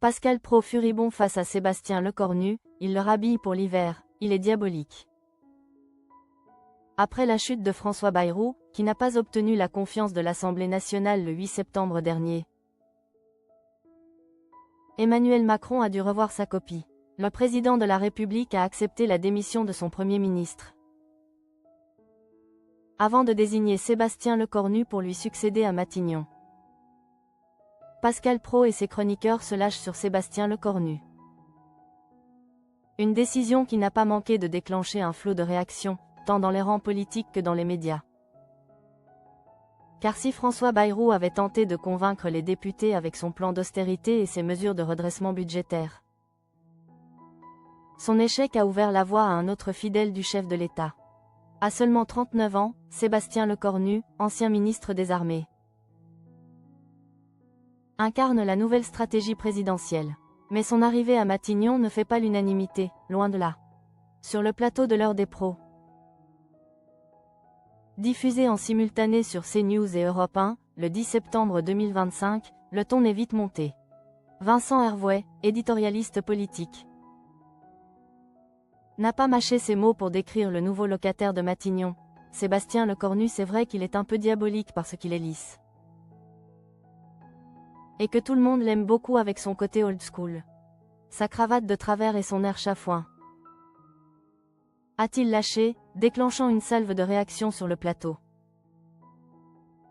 Pascal Praud furibond face à Sébastien Lecornu, il le rhabille pour l'hiver, il est diabolique. Après la chute de François Bayrou, qui n'a pas obtenu la confiance de l'Assemblée nationale le 8 septembre dernier, Emmanuel Macron a dû revoir sa copie. Le président de la République a accepté la démission de son Premier ministre, avant de désigner Sébastien Lecornu pour lui succéder à Matignon. Pascal Praud et ses chroniqueurs se lâchent sur Sébastien Lecornu. Une décision qui n'a pas manqué de déclencher un flot de réactions, tant dans les rangs politiques que dans les médias. Car si François Bayrou avait tenté de convaincre les députés avec son plan d'austérité et ses mesures de redressement budgétaire, son échec a ouvert la voie à un autre fidèle du chef de l'État. À seulement 39 ans, Sébastien Lecornu, ancien ministre des Armées, incarne la nouvelle stratégie présidentielle. Mais son arrivée à Matignon ne fait pas l'unanimité, loin de là. Sur le plateau de l'heure des pros, diffusé en simultané sur CNews et Europe 1, le 10 septembre 2025, le ton est vite monté. Vincent Hervouet, éditorialiste politique, n'a pas mâché ses mots pour décrire le nouveau locataire de Matignon. Sébastien Lecornu, c'est vrai qu'il est un peu diabolique parce qu'il est lisse, et que tout le monde l'aime beaucoup avec son côté old school, sa cravate de travers et son air chafouin. A-t-il lâché, déclenchant une salve de réactions sur le plateau.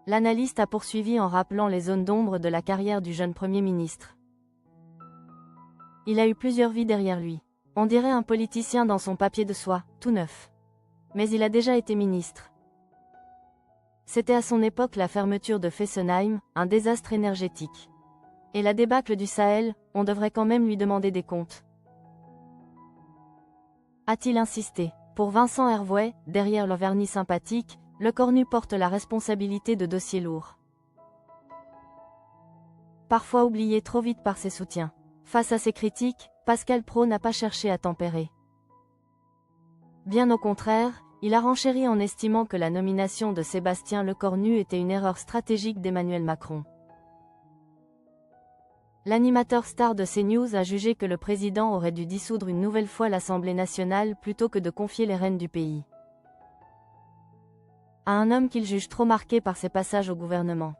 L'analyste a poursuivi en rappelant les zones d'ombre de la carrière du jeune Premier ministre. Il a eu plusieurs vies derrière lui. On dirait un politicien dans son papier de soie, tout neuf. Mais il a déjà été ministre. C'était à son époque la fermeture de Fessenheim, un désastre énergétique. Et la débâcle du Sahel, on devrait quand même lui demander des comptes. A-t-il insisté? Pour Vincent Hervouet, derrière le vernis sympathique, Lecornu porte la responsabilité de dossiers lourds, parfois oubliés trop vite par ses soutiens. Face à ces critiques, Pascal Praud n'a pas cherché à tempérer. Bien au contraire, il a renchéri en estimant que la nomination de Sébastien Lecornu était une erreur stratégique d'Emmanuel Macron. L'animateur star de CNews a jugé que le président aurait dû dissoudre une nouvelle fois l'Assemblée nationale plutôt que de confier les rênes du pays à un homme qu'il juge trop marqué par ses passages au gouvernement.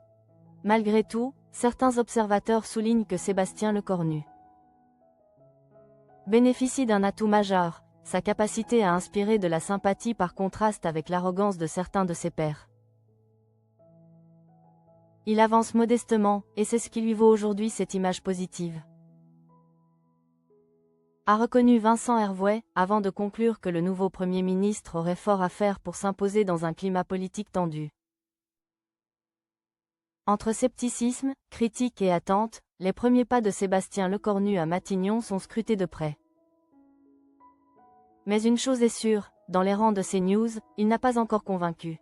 Malgré tout, certains observateurs soulignent que Sébastien Lecornu bénéficie d'un atout majeur, sa capacité à inspirer de la sympathie par contraste avec l'arrogance de certains de ses pairs. Il avance modestement, et c'est ce qui lui vaut aujourd'hui cette image positive, a reconnu Vincent Hervouet, avant de conclure que le nouveau Premier ministre aurait fort à faire pour s'imposer dans un climat politique tendu. Entre scepticisme, critique et attente, les premiers pas de Sébastien Lecornu à Matignon sont scrutés de près. Mais une chose est sûre, dans les rangs de CNews, il n'a pas encore convaincu.